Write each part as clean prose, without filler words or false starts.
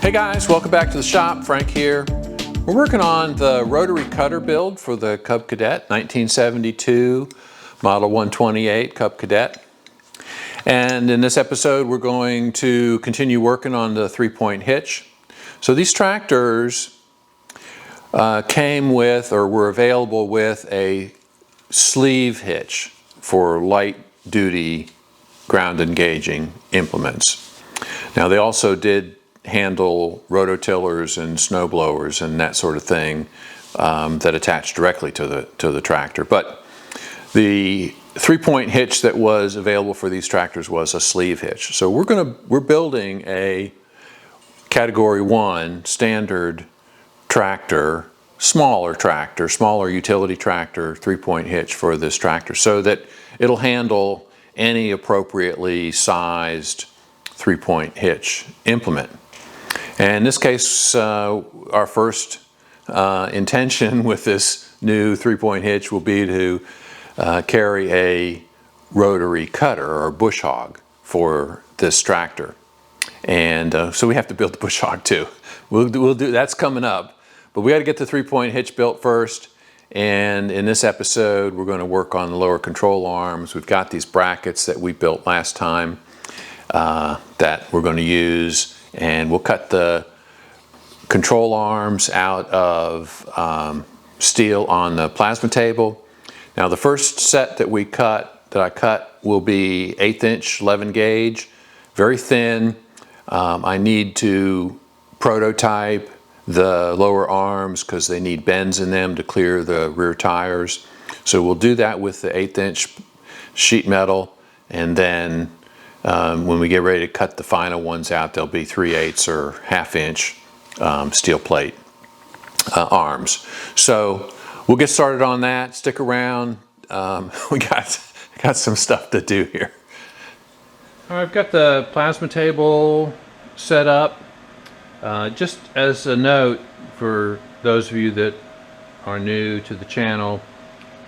Hey guys, welcome back to the shop. Frank here. We're working on the Rotary Cutter build for the Cub Cadet, 1972, model 128 Cub Cadet. And in this episode, we're going to continue working on the 3-point hitch. So these tractors came with, or were available with, a sleeve hitch for light duty ground engaging implements. Now they also did handle rototillers and snow blowers and that sort of thing that attach directly to the tractor. But the 3-point hitch that was available for these tractors was a sleeve hitch. So we're building a Category 1 standard tractor, smaller utility tractor, 3-point hitch for this tractor, so that it'll handle any appropriately sized 3-point hitch implement. And in this case, our first intention with this new 3-point hitch will be to carry a rotary cutter or bush hog for this tractor. And so we have to build the bush hog too. We'll do that's coming up, but we got to get the 3-point hitch built first. And in this episode, we're going to work on the lower control arms. We've got these brackets that we built last time that we're going to use, and we'll cut the control arms out of steel on the plasma table. Now the first set that I cut will be 1/8 inch 11 gauge, very thin. I need to prototype the lower arms because they need bends in them to clear the rear tires. So we'll do that with the 1/8 inch sheet metal, and then when we get ready to cut the final ones out, they'll be 3/8 or 1/2 inch steel plate arms. So we'll get started on that. Stick around. We got some stuff to do here. I've got the plasma table set up. Just as a note for those of you that are new to the channel,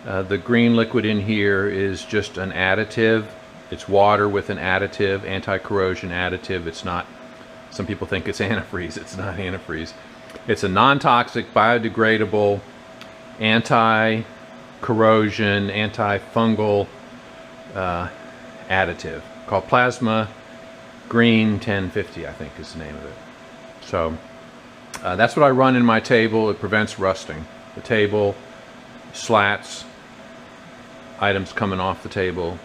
the green liquid in here is just an additive. It's water with an additive, anti-corrosion additive. It's not, some people think it's antifreeze. It's not antifreeze. It's a non-toxic, biodegradable, anti-corrosion, anti-fungal additive called Plasma Green 1050, I think is the name of it. So that's what I run in my table. It prevents rusting. The table, slats, items coming off the table,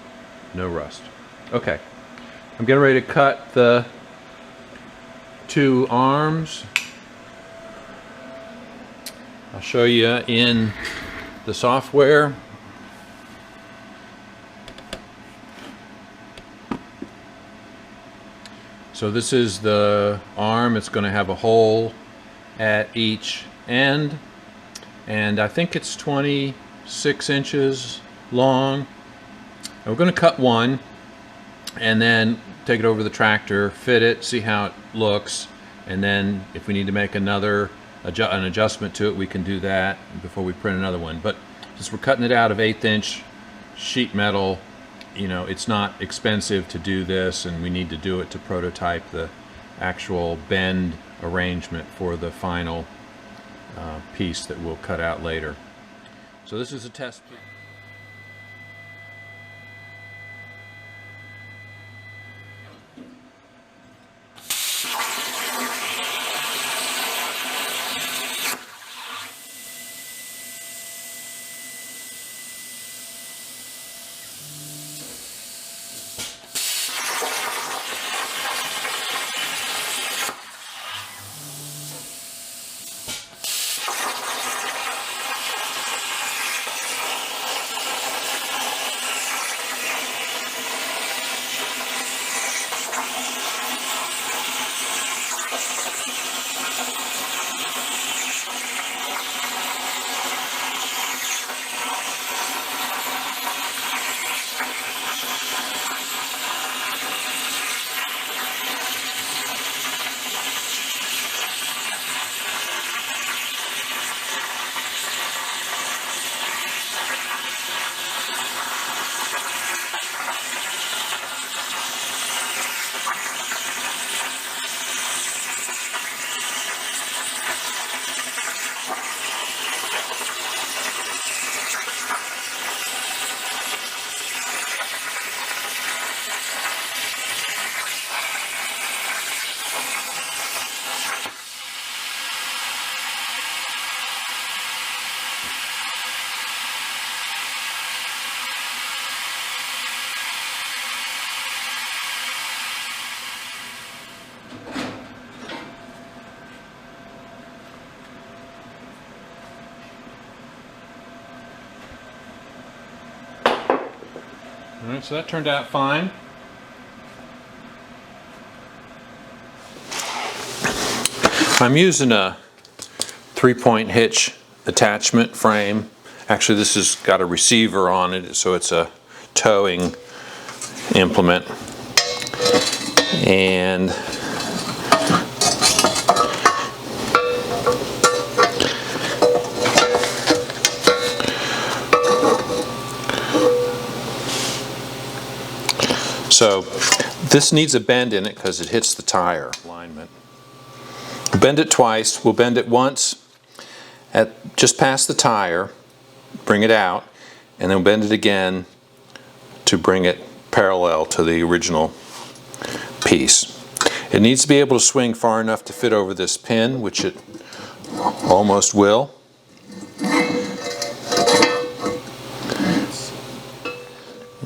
no rust. Okay, I'm getting ready to cut the 2 arms. I'll show you in the software. So this is the arm. It's going to have a hole at each end, and I think it's 26 inches long. And we're going to cut one and then take it over the tractor, fit it, see how it looks, and then if we need to make an adjustment to it, we can do that before we print another one. But since we're cutting it out of 1/8 inch sheet metal, you know, it's not expensive to do this, and we need to do it to prototype the actual bend arrangement for the final piece that we'll cut out later. So this is a test piece. Alright, so that turned out fine. I'm using a 3-point hitch attachment frame. Actually, this has got a receiver on it, so it's a towing implement. And so this needs a bend in it because it hits the tire alignment. Bend it twice. We'll bend it once at just past the tire, bring it out, and then bend it again to bring it parallel to the original piece. It needs to be able to swing far enough to fit over this pin, which it almost will.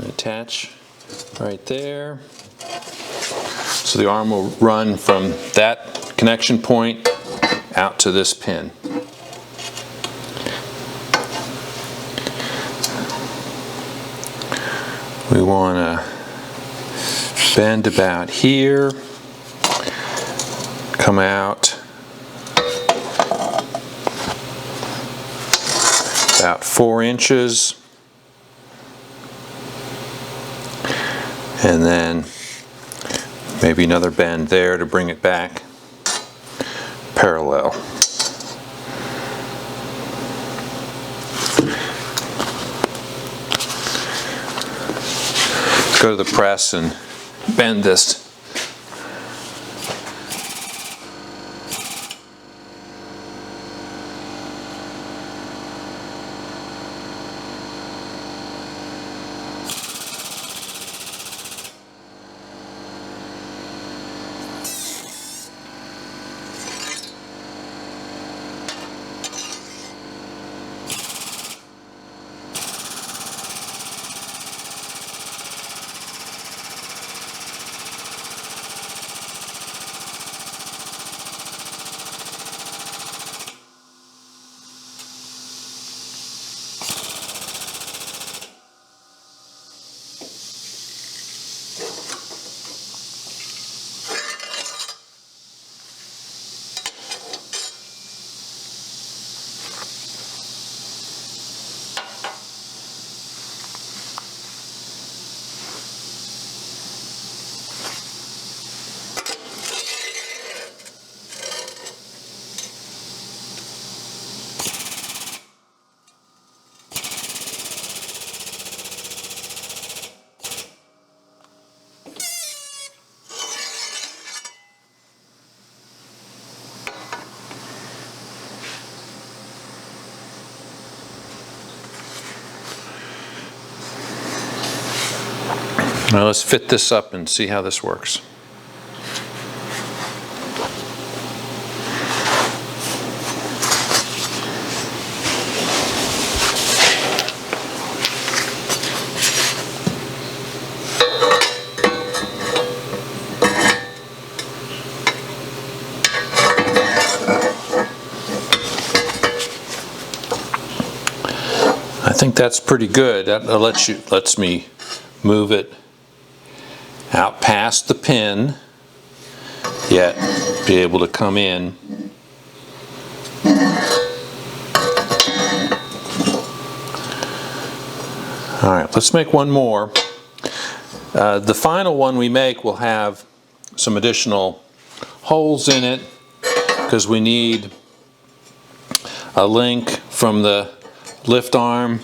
Attach right there. So the arm will run from that connection point out to this pin. We want to bend about here, come out about 4 inches, and then maybe another bend there to bring it back parallel. Go to the press and bend this. Now let's fit this up and see how this works. I think that's pretty good. That lets me move it out past the pin, yet be able to come in. All right, let's make one more. The final one we make will have some additional holes in it because we need a link from the lift arm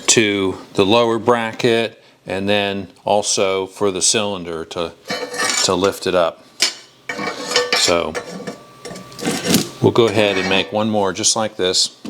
to the lower bracket, and then also for the cylinder to lift it up. So we'll go ahead and make one more just like this.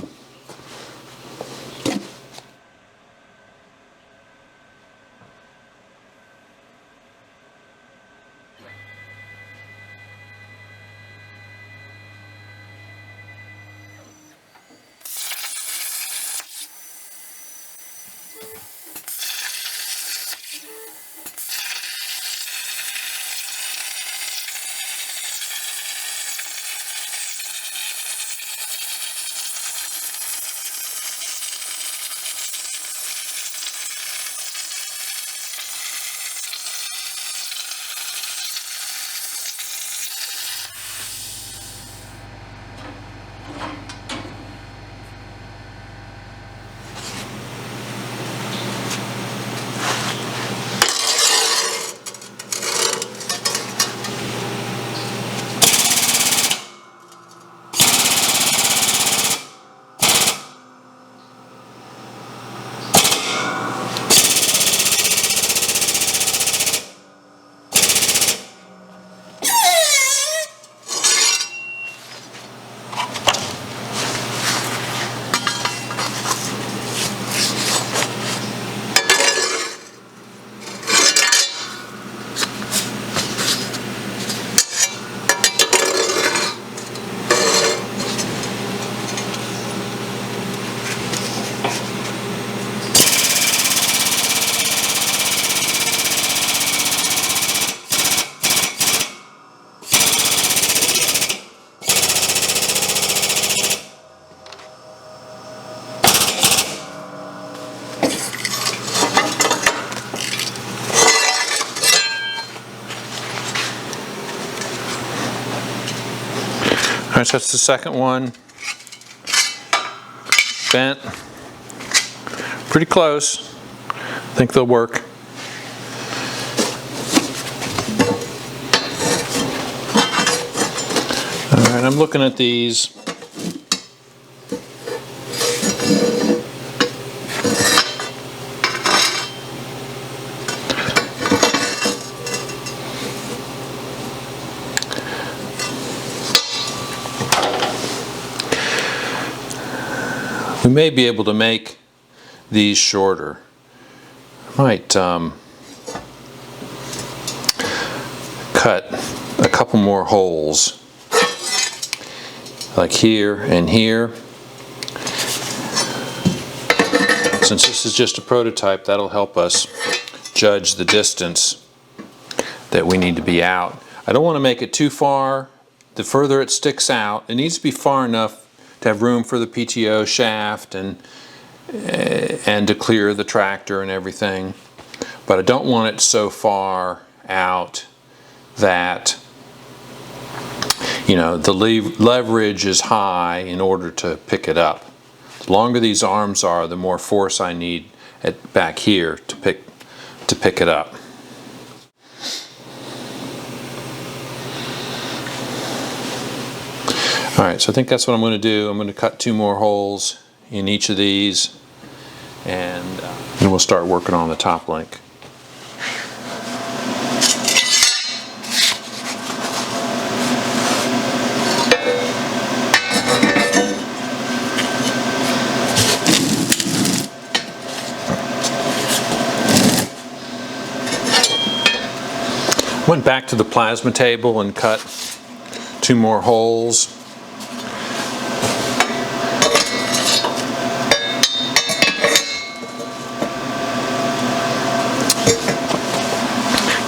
Alright, so that's the second one. Bent. Pretty close. I think they'll work. Alright, I'm looking at these. We may be able to make these shorter. I might cut a couple more holes, like here and here. Since this is just a prototype, that'll help us judge the distance that we need to be out. I don't want to make it too far. The further it sticks out, it needs to be far enough to have room for the PTO shaft and to clear the tractor and everything. But I don't want it so far out that, you know, the leverage is high in order to pick it up. The longer these arms are, the more force I need back here to pick it up. Alright, so I think that's what I'm going to do. I'm going to cut 2 more holes in each of these, and then we'll start working on the top link. Went back to the plasma table and cut 2 more holes.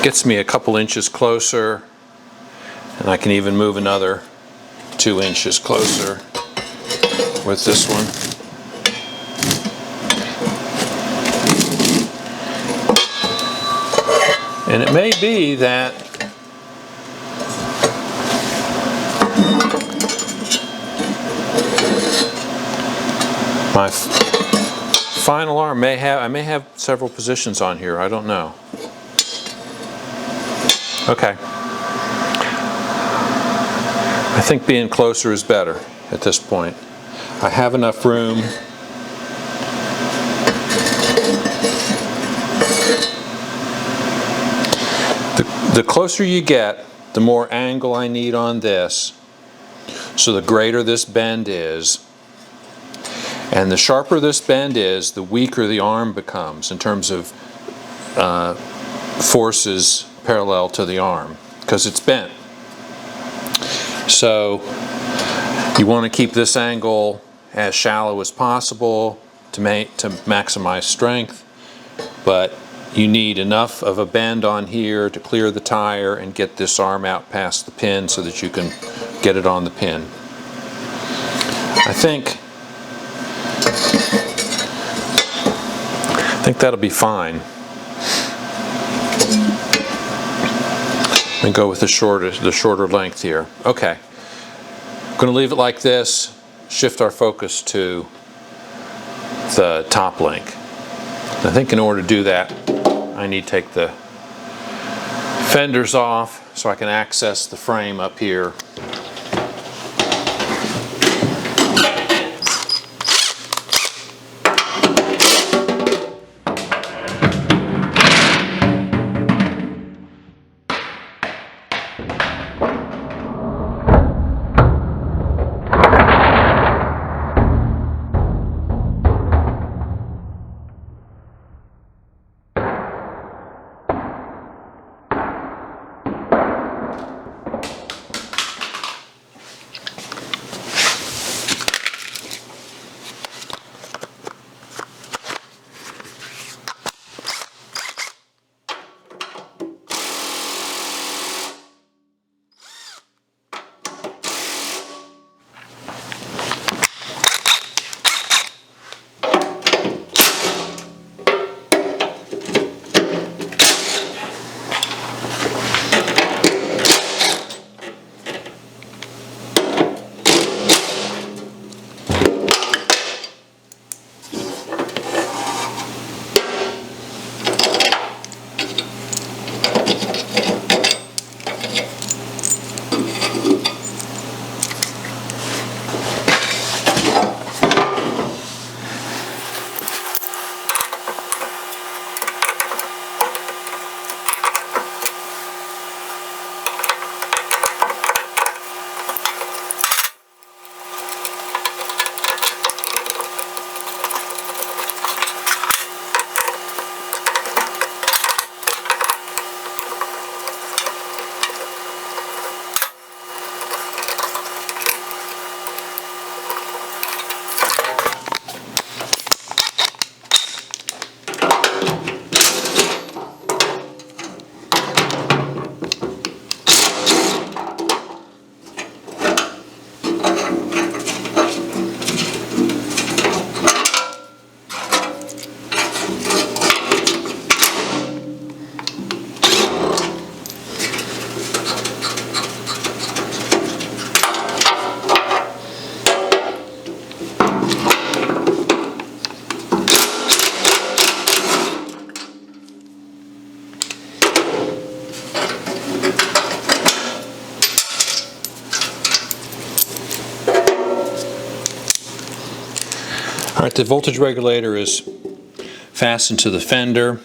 Gets me a couple inches closer, and I can even move another 2 inches closer with this one. And it may be that my final arm I may have several positions on here, I don't know. Okay. I think being closer is better at this point. I have enough room. The closer you get, the more angle I need on this, so the greater this bend is. And the sharper this bend is, the weaker the arm becomes in terms of forces parallel to the arm, because it's bent. So you want to keep this angle as shallow as possible to maximize strength, but you need enough of a bend on here to clear the tire and get this arm out past the pin so that you can get it on the pin. I think that'll be fine. And go with the shorter length here. Okay, I'm going to leave it like this, shift our focus to the top link. I think in order to do that, I need to take the fenders off so I can access the frame up here. Alright, the voltage regulator is fastened to the fender,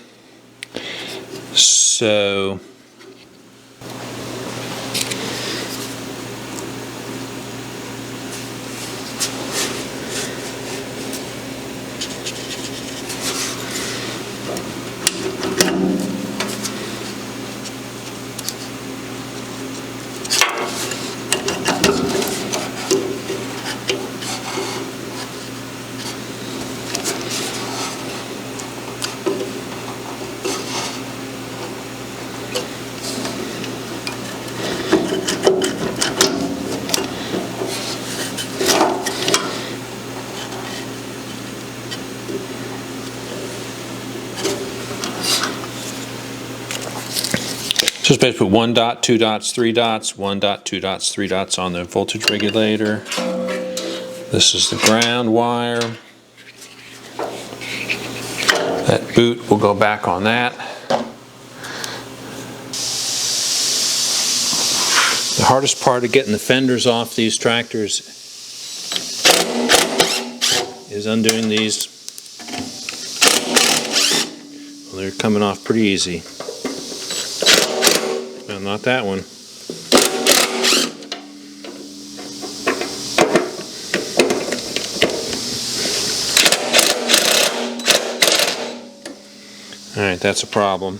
so just basically 1 dot, 2 dots, 3 dots, 1 dot, 2 dots, 3 dots on the voltage regulator. This is the ground wire. That boot will go back on that. The hardest part of getting the fenders off these tractors is undoing these. Well, they're coming off pretty easy. No, not that one. Alright, that's a problem.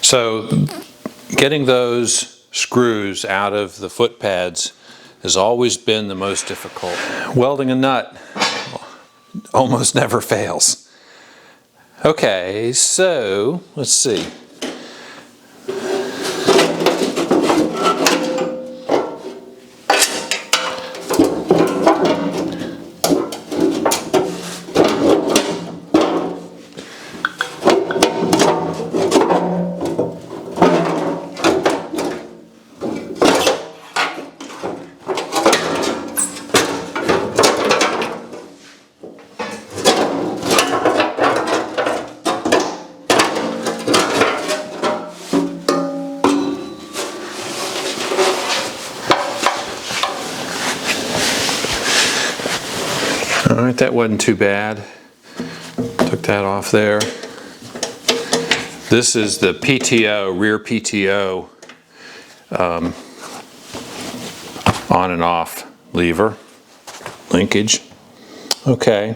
So getting those screws out of the foot pads has always been the most difficult. Welding a nut almost never fails. Okay, so let's see. All right, that wasn't too bad. Took that off there. This is the PTO, rear PTO on and off lever linkage. Okay.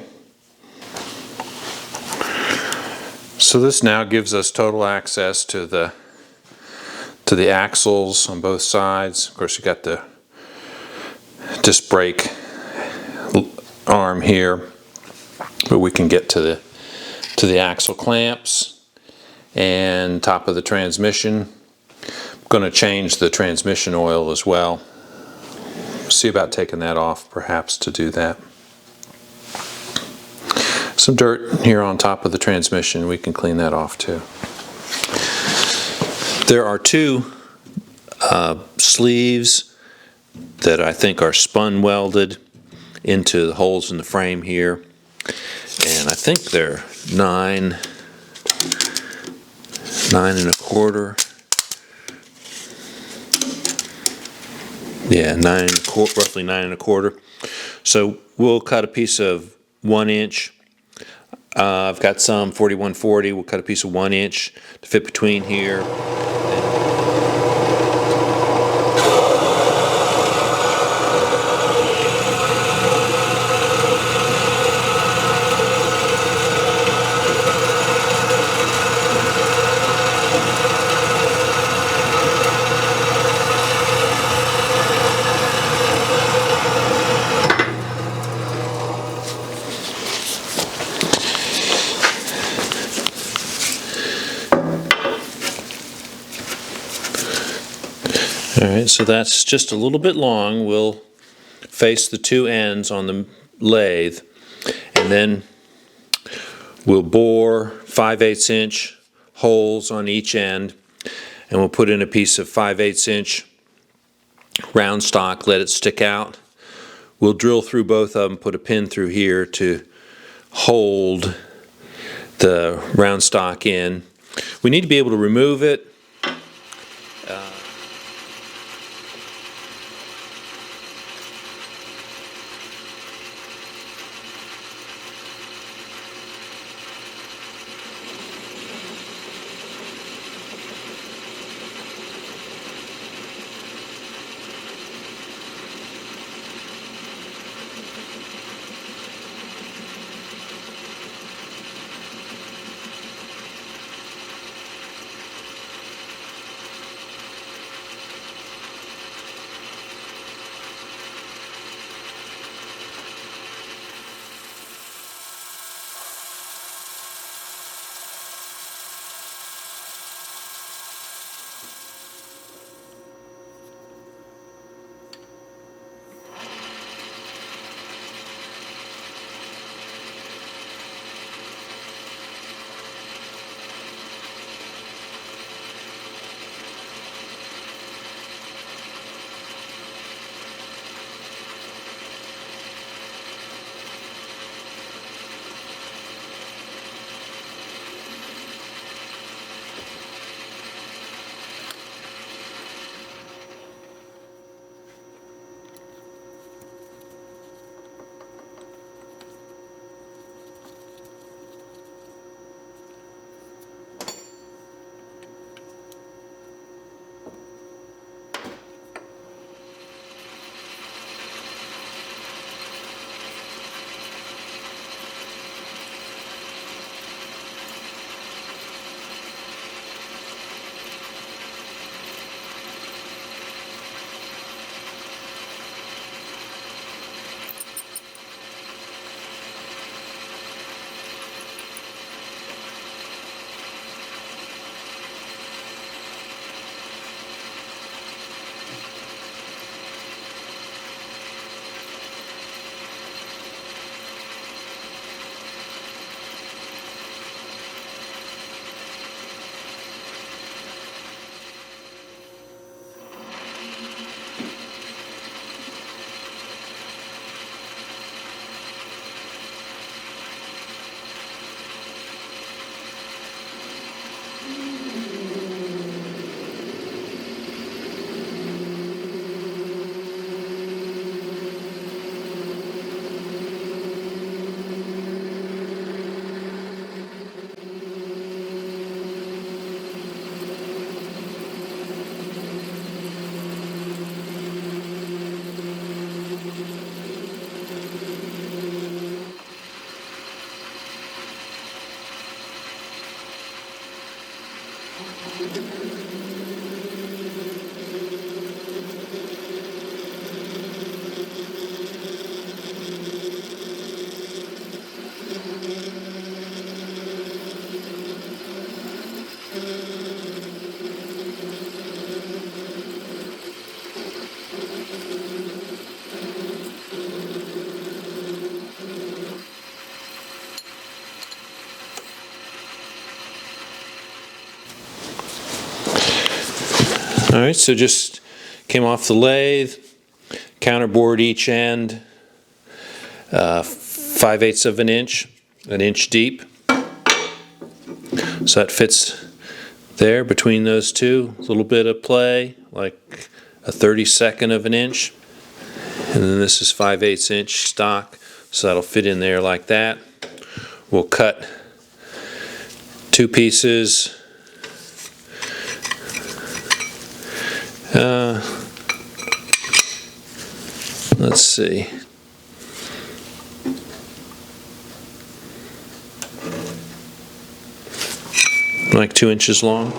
So this now gives us total access to the axles on both sides. Of course, you got the disc brake arm here, but we can get to the axle clamps and top of the transmission. I'm going to change the transmission oil as well. See about taking that off perhaps to do that. Some dirt here on top of the transmission, we can clean that off too. There are two sleeves that I think are spun welded into the holes in the frame here, and I think they're 9 1/4. Yeah, roughly 9 1/4. So we'll cut a piece of 1 inch. I've got some 4140. We'll cut a piece of 1 inch to fit between here. Alright, so that's just a little bit long. We'll face the two ends on the lathe, and then we'll bore 5/8 inch holes on each end, and we'll put in a piece of 5/8 inch round stock, let it stick out. We'll drill through both of them, put a pin through here to hold the round stock in. We need to be able to remove it. All right, so just came off the lathe, counterbored each end, 5/8 of an inch deep. So that fits there between those two. A little bit of play, like a 32nd of an inch. And then this is 5/8 inch stock, so that'll fit in there like that. We'll cut two pieces. Let's see. Like 2 inches long.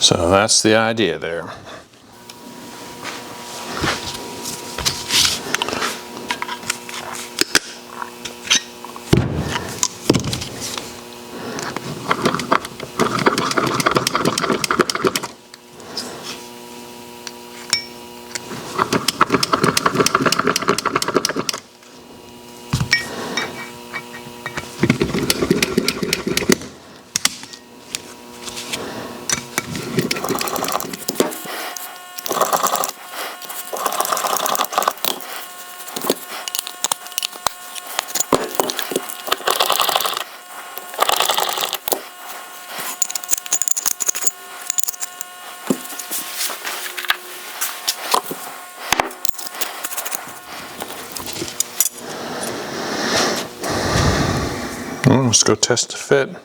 So that's the idea there. Go test the fit.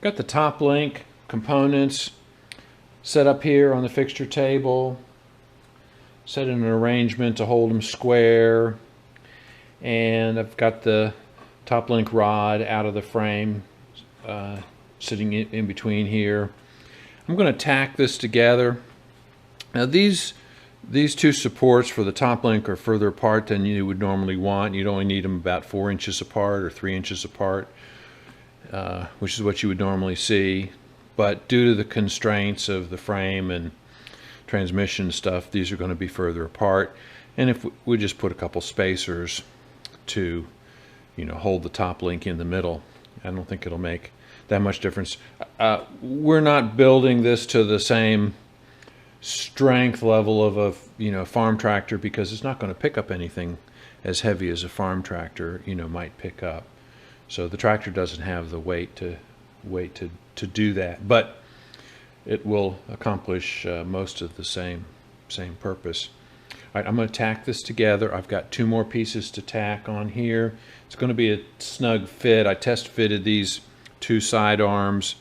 Got the top link components set up here on the fixture table, set in an arrangement to hold them square, and I've got the top link rod out of the frame sitting in between here. I'm going to tack this together. Now these two supports for the top link are further apart than you would normally want. You'd only need them about 4 inches apart or 3 inches apart, which is what you would normally see. But due to the constraints of the frame and transmission stuff, these are going to be further apart. And if we just put a couple spacers to, hold the top link in the middle, I don't think it'll make that much difference. We're not building this to the same strength level of a farm tractor, because it's not going to pick up anything as heavy as a farm tractor might pick up. So the tractor doesn't have the weight to do that, but it will accomplish most of the same purpose. All right, I'm going to tack this together. I've got 2 more pieces to tack on here. It's going to be a snug fit. I test fitted these 2 side arms.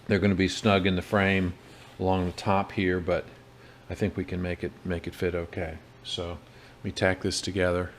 They're going to be snug in the frame along the top here, but I think we can make it fit okay. So let me tack this together.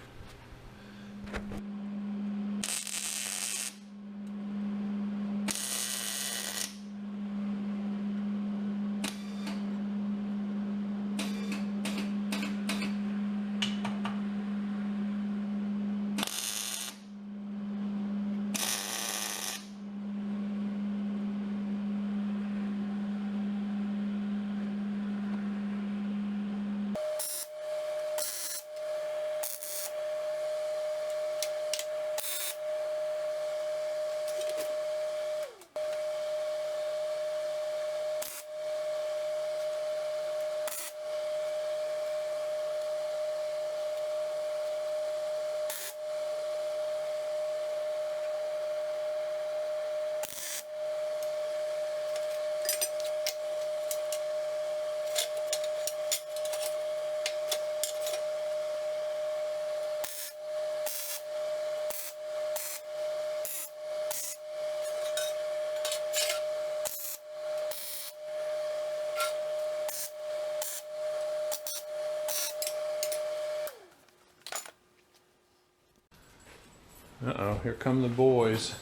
Uh-oh, here come the boys.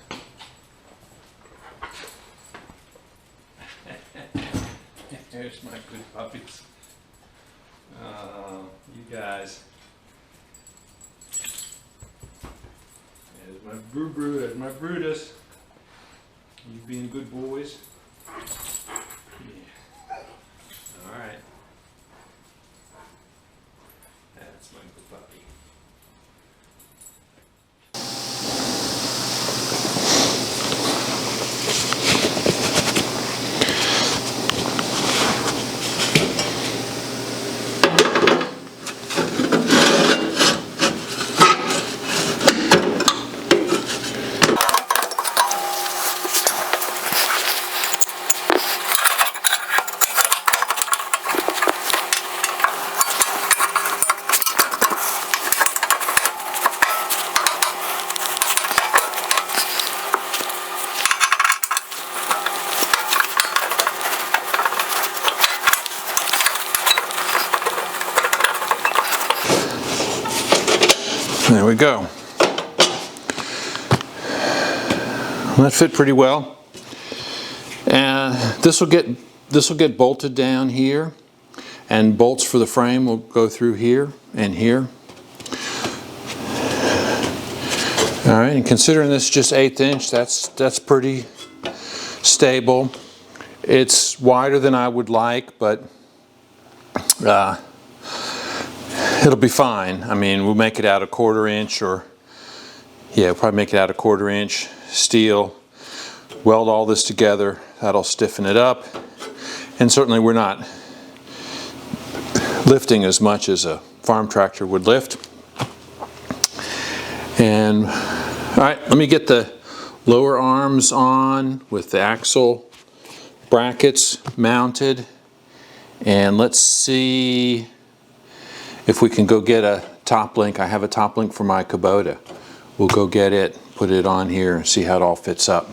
There's my good puppies. Oh, you guys. There's my Brew, there's my Brutus. You being good boys? Yeah. All right. That's my good puppy. There we go. That fit pretty well, and this will get bolted down here, and bolts for the frame will go through here and here. All right, and considering this is just 1/8 inch, that's pretty stable. It's wider than I would like, but it'll be fine. I mean, we'll make it out 1/4 inch, or yeah, we'll probably make it out 1/4 inch steel. Weld all this together. That'll stiffen it up. And certainly we're not lifting as much as a farm tractor would lift. And all right, let me get the lower arms on with the axle brackets mounted, and let's see if we can go get a top link. I have a top link for my Kubota. We'll go get it, put it on here, and see how it all fits up.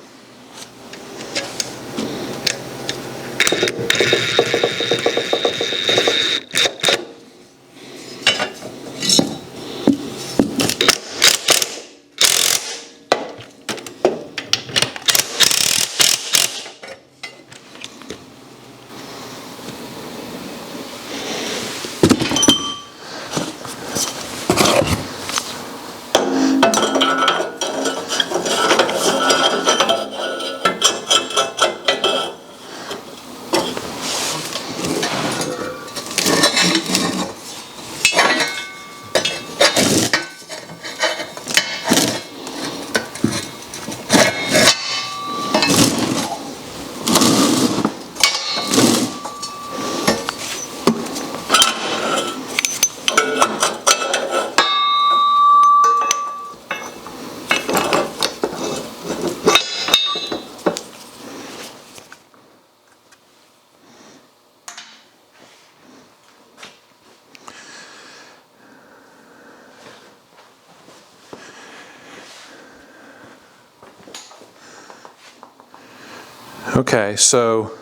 Okay, so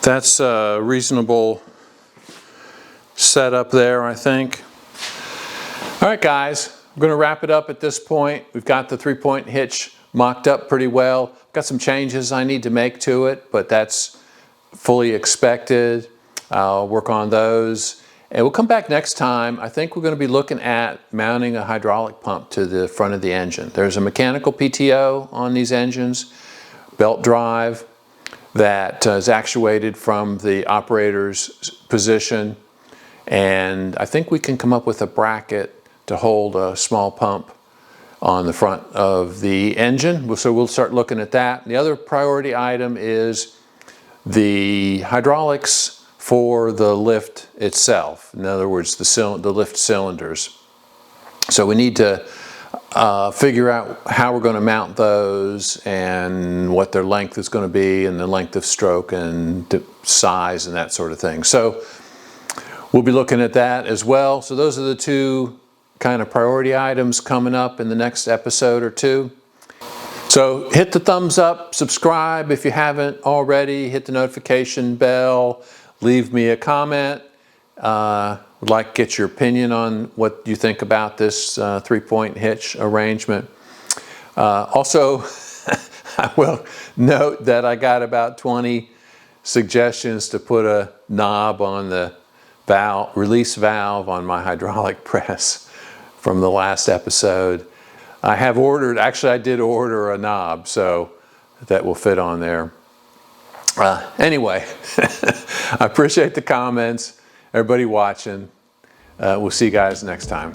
that's a reasonable setup there, I think. All right, guys, I'm going to wrap it up at this point. We've got the 3-point hitch mocked up pretty well. Got some changes I need to make to it, but that's fully expected. I'll work on those. And we'll come back next time. I think we're going to be looking at mounting a hydraulic pump to the front of the engine. There's a mechanical PTO on these engines, belt drive, that is actuated from the operator's position. And I think we can come up with a bracket to hold a small pump on the front of the engine. So we'll start looking at that. The other priority item is the hydraulics for the lift itself. In other words, the lift cylinders. So we need to figure out how we're going to mount those and what their length is going to be and the length of stroke and size and that sort of thing. So we'll be looking at that as well. So those are the two kind of priority items coming up in the next episode or two. So hit the thumbs up, subscribe if you haven't already, hit the notification bell, leave me a comment. Would like to get your opinion on what you think about this 3-point hitch arrangement. Also, I will note that I got about 20 suggestions to put a knob on the release valve on my hydraulic press from the last episode. I have ordered, actually I did order a knob, so that will fit on there. Anyway, I appreciate the comments, everybody watching. We'll see you guys next time.